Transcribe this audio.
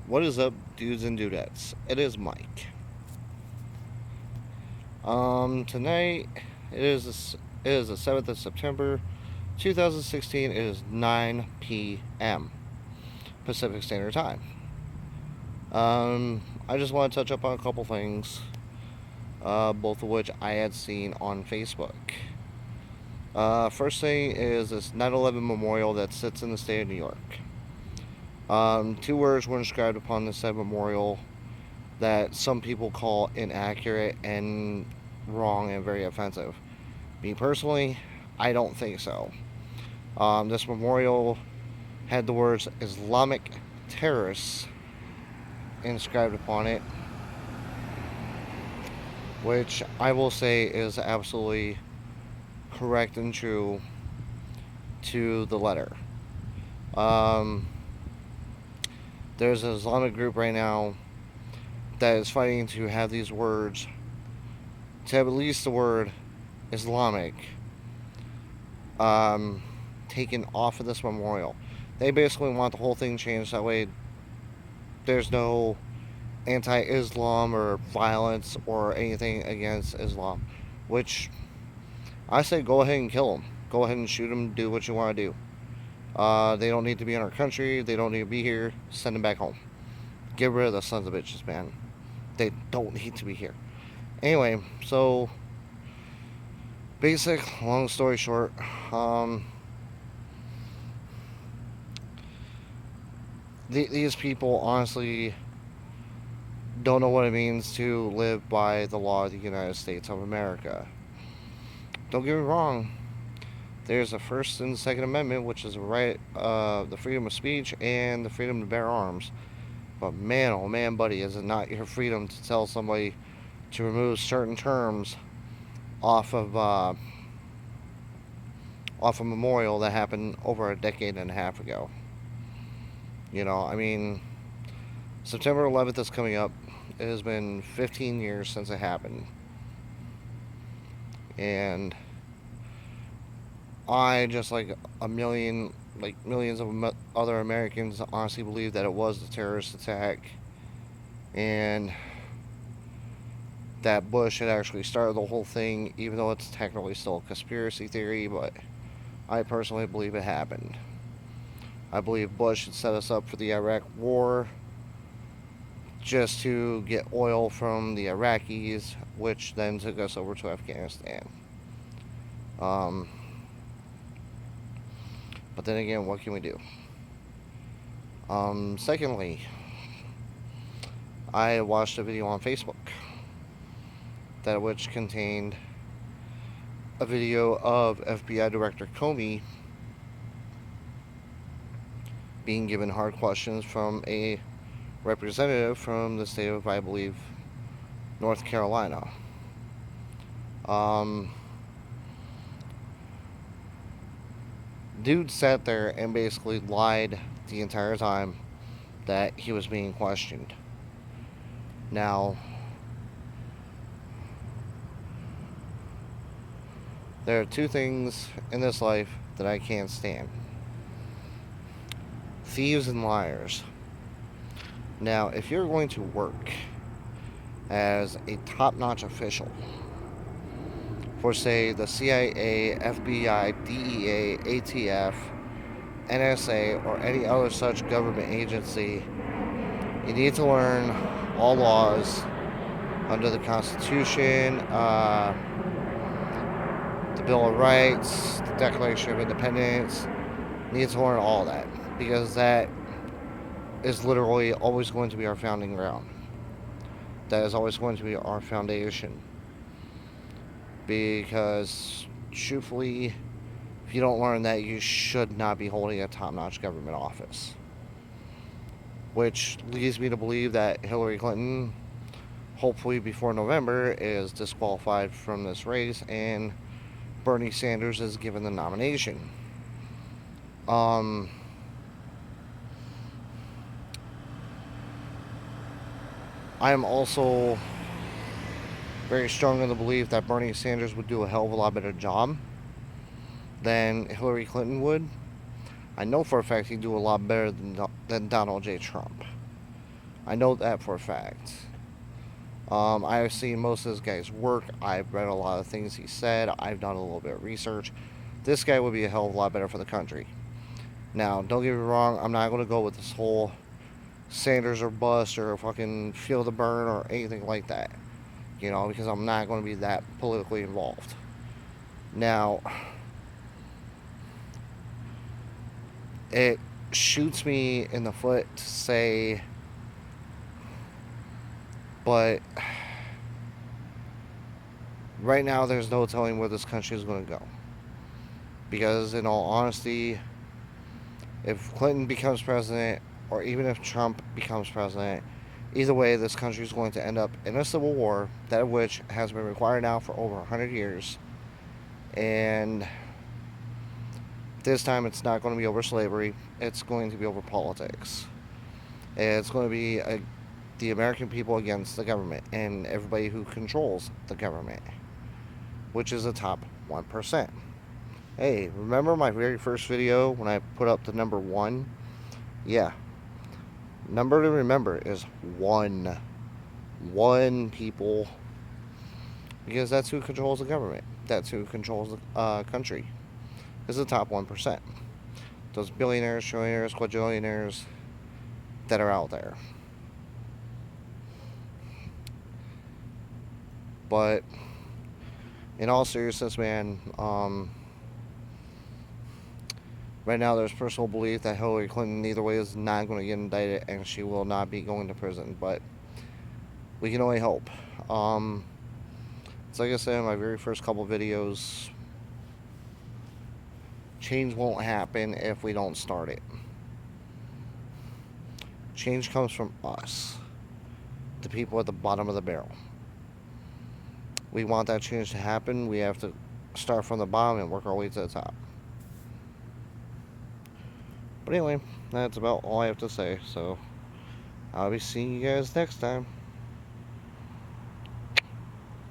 What is up, dudes and dudettes? It is Mike. Tonight it is the 7th of September, 2016. It is 9 p.m. Pacific Standard Time. I just want to touch up on a couple things, both of which I had seen on Facebook. First thing is this 9/11 memorial that sits in the state of New York. Two words were inscribed upon the said memorial that some people call inaccurate and wrong and very offensive. Me personally, I don't think so. This memorial had the words Islamic terrorists inscribed upon it, which I will say is absolutely correct and true to the letter. Um, there's an Islamic group right now that is fighting to have these words, to have at least the word Islamic, um, taken off of this memorial. They basically want the whole thing changed that way there's no anti Islam or violence or anything against Islam, which I say go ahead and kill them. Go ahead and shoot them, do what you want to do. They don't need to be in our country, they don't need to be here, send them back home. Get rid of the sons of bitches, man. They don't need to be here. Anyway, so basic, long story short, these people honestly don't know what it means to live by the law of the United States of America. Don't get me wrong. There's the First and Second Amendment, which is the right, the freedom of speech and the freedom to bear arms. But man, oh man, buddy, is it not your freedom to tell somebody to remove certain terms off of off a memorial that happened over a decade and a half ago? You know, I mean, September 11th is coming up. It has been 15 years since it happened. And I, just like millions of other Americans, honestly believe that it was a terrorist attack. And that Bush had actually started the whole thing, even though it's technically still a conspiracy theory, but I personally believe it happened. I believe Bush had set us up for the Iraq War just to get oil from the Iraqis, which then took us over to Afghanistan. Um, but then again, what can we do? Secondly, I watched a video on Facebook that which contained a video of FBI Director Comey being given hard questions from a representative from the state of, I believe, North Carolina. Um, Dude sat there and basically lied the entire time that he was being questioned. Now, there are two things in this life that I can't stand: thieves and liars. Now, if you're going to work as a top notch official for, say, the CIA, FBI, DEA, ATF, NSA, or any other such government agency, you need to learn all laws under the Constitution, the Bill of Rights, the Declaration of Independence. You need to learn all that, because that is literally always going to be our founding ground. That is always going to be our foundation. Because, truthfully, if you don't learn that, you should not be holding a top-notch government office. Which leads me to believe that Hillary Clinton, hopefully before November, is disqualified from this race and Bernie Sanders is given the nomination. I am also very strong in the belief that Bernie Sanders would do a hell of a lot better job than Hillary Clinton would. I know for a fact he'd do a lot better than Donald J. Trump. I know that for a fact. I've seen most of this guy's work. I've read a lot of things he said. I've done a little bit of research. This guy would be a hell of a lot better for the country. Now, don't get me wrong. I'm not going to go with this whole Sanders or bust or fucking feel the burn or anything like that. You know, because I'm not going to be that politically involved. Now, it shoots me in the foot to say, but right now there's no telling where this country is going to go. Because, in all honesty, if Clinton becomes president, or even if Trump becomes president, either way, this country is going to end up in a civil war, that of which has been required now for over 100 years. And this time it's not going to be over slavery, it's going to be over politics. It's going to be the American people against the government and everybody who controls the government, which is the top 1%. Hey, remember my very first video when I put up the number 1? Yeah. Number to remember is 1. 1 people. Because that's who controls the government. That's who controls the country. Is the top 1%. Those billionaires, trillionaires, quadrillionaires that are out there. But in all seriousness, man, right now there's personal belief that Hillary Clinton either way is not going to get indicted and she will not be going to prison. But we can only hope. It's like I said in my very first couple videos, change won't happen if we don't start it. Change comes from us, the people at the bottom of the barrel. We want that change to happen, we have to start from the bottom and work our way to the top. But anyway, that's about all I have to say. So I'll be seeing you guys next time.